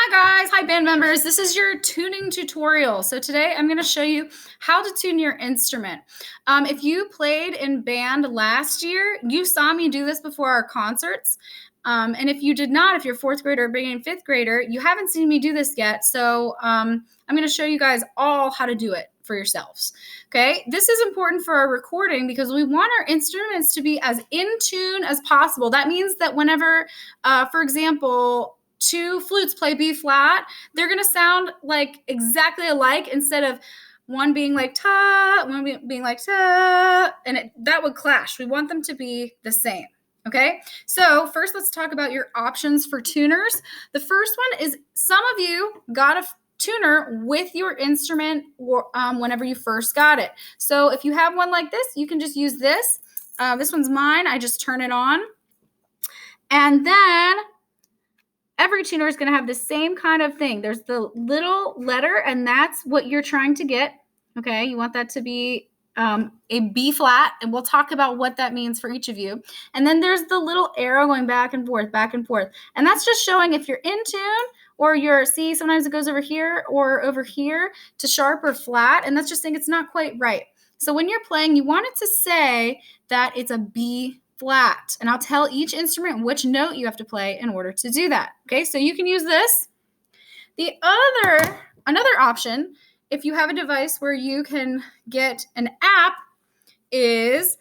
Hi guys, hi band members. This is your tuning tutorial. So today I'm going to show you how to tune your instrument. If you played in band last year, you saw me do this before our concerts. And if you did not, if you're fourth grader or beginning fifth grader, you haven't seen me do this yet. So I'm going to show you guys all how to do it for yourselves. Okay, this is important for our recording because we want our instruments to be as in tune as possible. That means that whenever, for example, two flutes play B flat, they're going to sound like exactly alike instead of one being like ta, one being like ta, and that would clash. We want them to be the same. Okay, so first let's talk about your options for tuners. The first one is some of you got a tuner with your instrument whenever you first got it. So if you have one like this, you can just use this. This one's mine. I just turn it on. And then every tuner is going to have the same kind of thing. There's the little letter, and that's what you're trying to get. Okay, you want that to be a B flat, and we'll talk about what that means for each of you. And then there's the little arrow going back and forth, and that's just showing if you're in tune or see, sometimes it goes over here or over here to sharp or flat, and that's just saying it's not quite right. So when you're playing, you want it to say that it's a B flat, and I'll tell each instrument which note you have to play in order to do that. Okay, so you can use this. Another option, if you have a device where you can get an app, is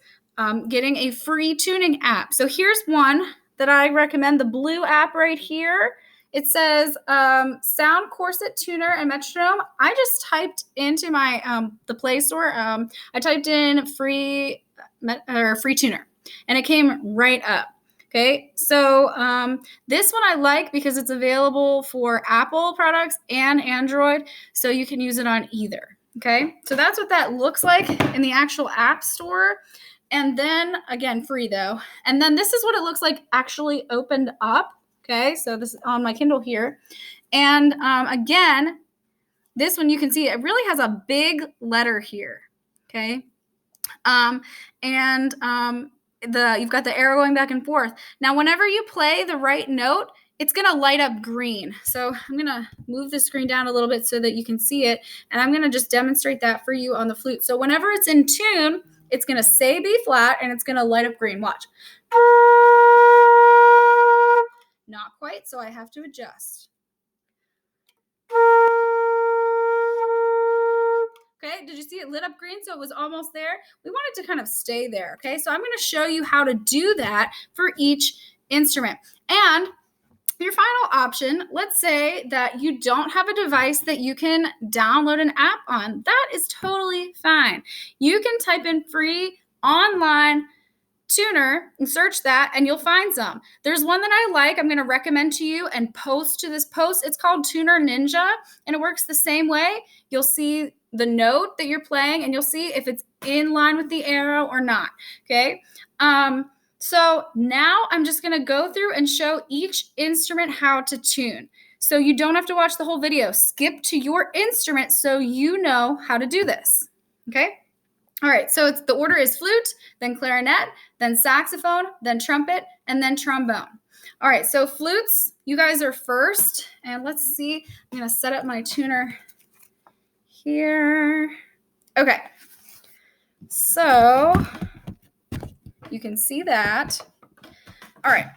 getting a free tuning app. So here's one that I recommend, the blue app right here. It says Sound Corset Tuner and Metronome. I just typed into my the Play Store. I typed in free tuner, and it came right up. Okay, so this one I like because it's available for Apple products and Android, so you can use it on either. Okay, so that's what that looks like in the actual App Store. And then, again, free though. And then this is what it looks like actually opened up. Okay, so this is on my Kindle here. And again, this one you can see it really has a big letter here. Okay, you've got the arrow going back and forth. Now, whenever you play the right note, it's going to light up green. So I'm going to move the screen down a little bit so that you can see it. And I'm going to just demonstrate that for you on the flute. So whenever it's in tune, it's going to say B flat and it's going to light up green. Watch. Not quite, so I have to adjust. Okay, did you see it lit up green? So it was almost there. We want it to kind of stay there. Okay, so I'm going to show you how to do that for each instrument. And your final option, let's say that you don't have a device that you can download an app on. That is totally fine. You can type in free online tuner and search that, and you'll find some. There's one that I like. I'm going to recommend to you and post to this post. It's called Tuner Ninja, and it works the same way. You'll see the note that you're playing, and you'll see if it's in line with the arrow or not. Okay. So now I'm just going to go through and show each instrument how to tune. So you don't have to watch the whole video. Skip to your instrument so you know how to do this. Okay. All right, so the order is flute, then clarinet, then saxophone, then trumpet, and then trombone. All right, so flutes, you guys are first. And let's see, I'm going to set up my tuner here. Okay, so you can see that. All right,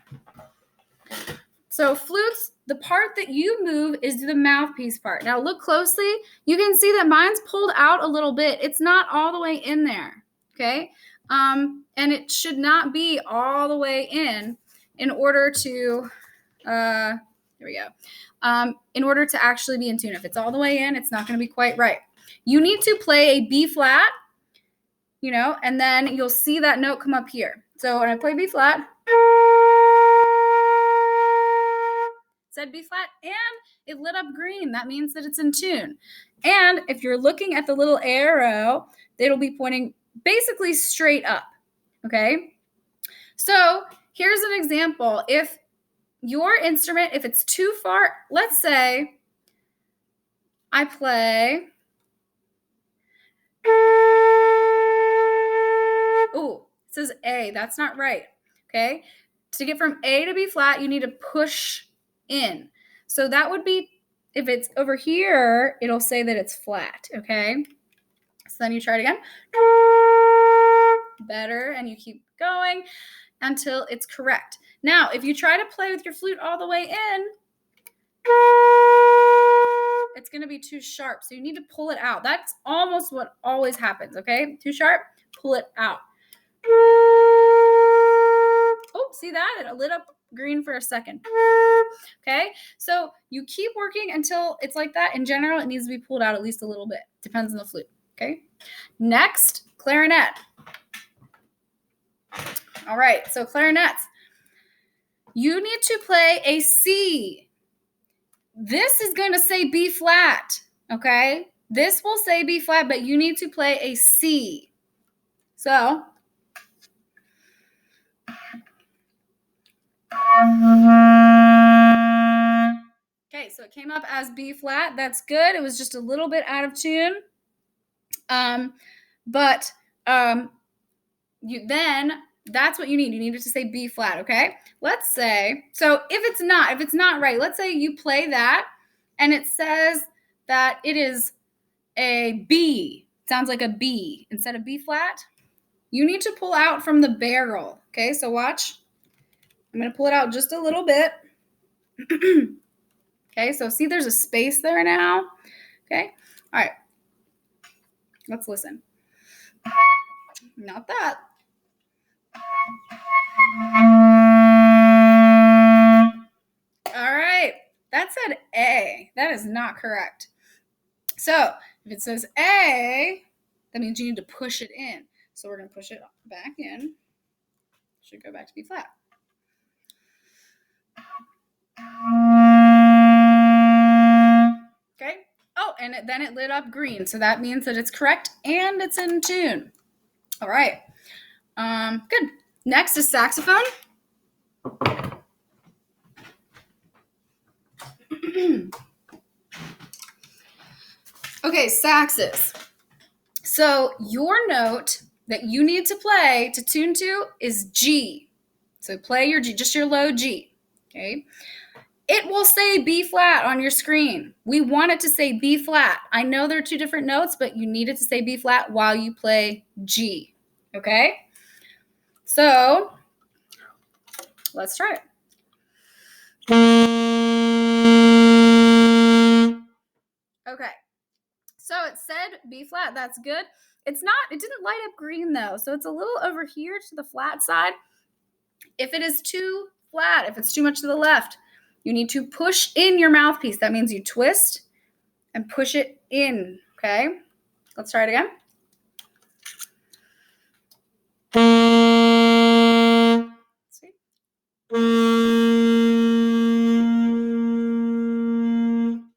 so flutes, the part that you move is the mouthpiece part. Now look closely. You can see that mine's pulled out a little bit. It's not all the way in there, okay? And it should not be all the way in order to, there we go, in order to actually be in tune. If it's all the way in, it's not going to be quite right. You need to play a B flat, and then you'll see that note come up here. So when I play B flat, said B flat, and it lit up green. That means that it's in tune. And if you're looking at the little arrow, it'll be pointing basically straight up. Okay. So here's an example. If your instrument, if it's too far, let's say I play. Oh, it says A. That's not right. Okay. To get from A to B flat, you need to push in. So that would be If it's over here, it'll say that it's flat, okay? So then you try it again. Better, and you keep going until it's correct. Now, if you try to play with your flute all the way in, it's going to be too sharp. So you need to pull it out. That's almost what always happens, okay? Too sharp, pull it out. Oh, see that? It lit up green for a second. Okay, so you keep working until it's like that. In general, it needs to be pulled out at least a little bit. Depends on the flute, okay? Next, clarinet. All right, so clarinets. You need to play a C. This is going to say B flat, okay? This will say B flat, but you need to play a C. So, okay, so it came up as B flat. That's good. It was just a little bit out of tune. That's what you need. You need it to say B flat, okay? Let's say, so if it's not right, let's say you play that and it says that it is a B. Sounds like a B instead of B flat. You need to pull out from the barrel, okay? So watch. I'm going to pull it out just a little bit. Okay, so see there's a space there now. Okay, all right. Let's listen. Not that. All right, that said A. That is not correct. So if it says A, that means you need to push it in. So we're going to push it back in. Should go back to B flat. Okay. Oh, and then it lit up green. So that means that it's correct and it's in tune. All right. Good. Next is saxophone. Okay, saxes. So your note that you need to play to tune to is G. So play your G, just your low G. Okay. It will say B flat on your screen. We want it to say B flat. I know they're two different notes, but you need it to say B flat while you play G. Okay? So let's try it. Okay. So it said B flat. That's good. It didn't light up green though. So it's a little over here to the flat side. If it is too flat, if it's too much to the left, you need to push in your mouthpiece. That means you twist and push it in, okay? Let's try it again. See?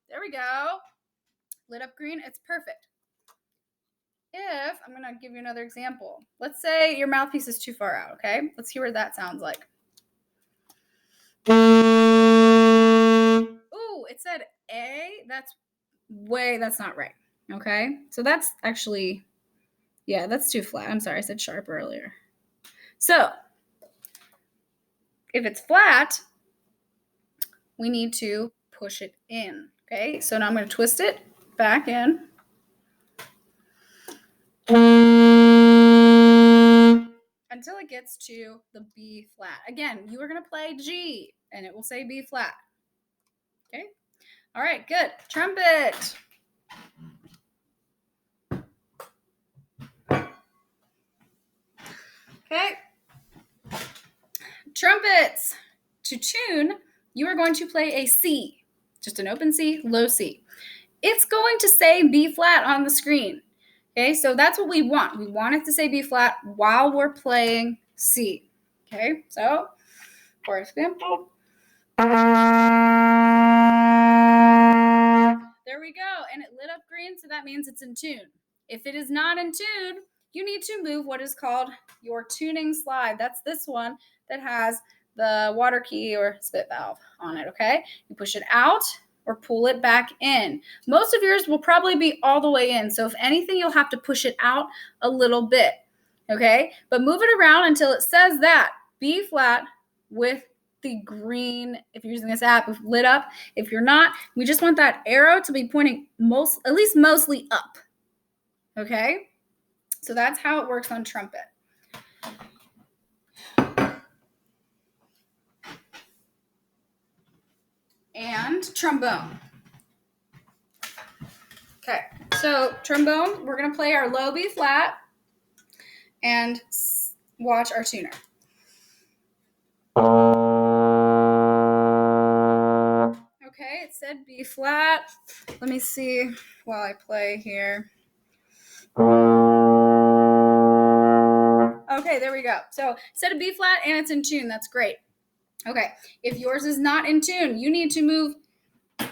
There we go. Lit up green. It's perfect. I'm going to give you another example. Let's say your mouthpiece is too far out, okay? Let's hear what that sounds like. Ooh, it said A. That's not right, okay? So that's actually, yeah, that's too flat. I'm sorry, I said sharp earlier. So if it's flat, we need to push it in, okay? So now I'm going to twist it back in. Until it gets to the B flat. Again, you are going to play G, and it will say B flat. Okay? All right, good. Trumpet. Okay. Trumpets. To tune, you are going to play a C. Just an open C, low C. It's going to say B flat on the screen. Okay, so that's what we want. We want it to say B flat while we're playing C. Okay, so for example, there we go. And it lit up green, so that means it's in tune. If it is not in tune, you need to move what is called your tuning slide. That's this one that has the water key or spit valve on it, okay? You push it out or pull it back in. Most of yours will probably be all the way in. So if anything, you'll have to push it out a little bit, okay? But move it around until it says that B flat with the green, if you're using this app, lit up. If you're not, we just want that arrow to be pointing at least mostly up. Okay? So that's how it works on trumpet. And trombone. Okay, so trombone, we're gonna play our low B flat and watch our tuner. Okay, it said B flat. Let me see while I play here. Okay, there we go. So it said a B flat and it's in tune. That's great. Okay, if yours is not in tune, you need to move. You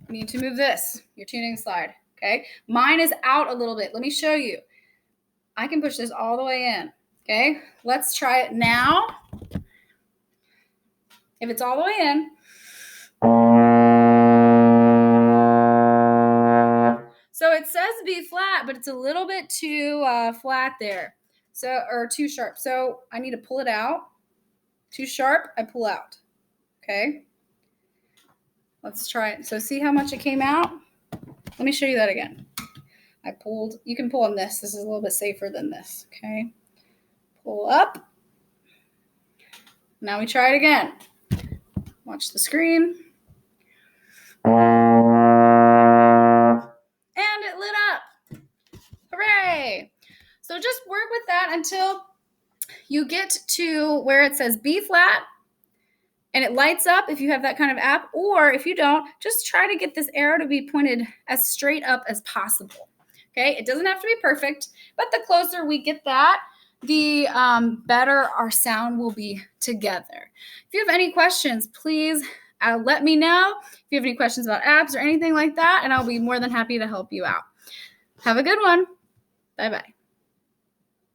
need to move this, your tuning slide. Okay, mine is out a little bit. Let me show you. I can push this all the way in. Okay, let's try it now. If it's all the way in. So it says B flat, but it's a little bit too flat there. So, or too sharp. So I need to pull it out. Too sharp, I pull out. Okay. Let's try it. So see how much it came out? Let me show you that again. I pulled, you can pull on this. This is a little bit safer than this. Okay. Pull up. Now we try it again. Watch the screen. And it lit up. Hooray. So just work with that until you get to where it says B flat and it lights up if you have that kind of app, or if you don't, just try to get this arrow to be pointed as straight up as possible. Okay, it doesn't have to be perfect, but the closer we get that, the better our sound will be together. If you have any questions, please let me know. If you have any questions about apps or anything like that, and I'll be more than happy to help you out. Have a good one. Bye-bye.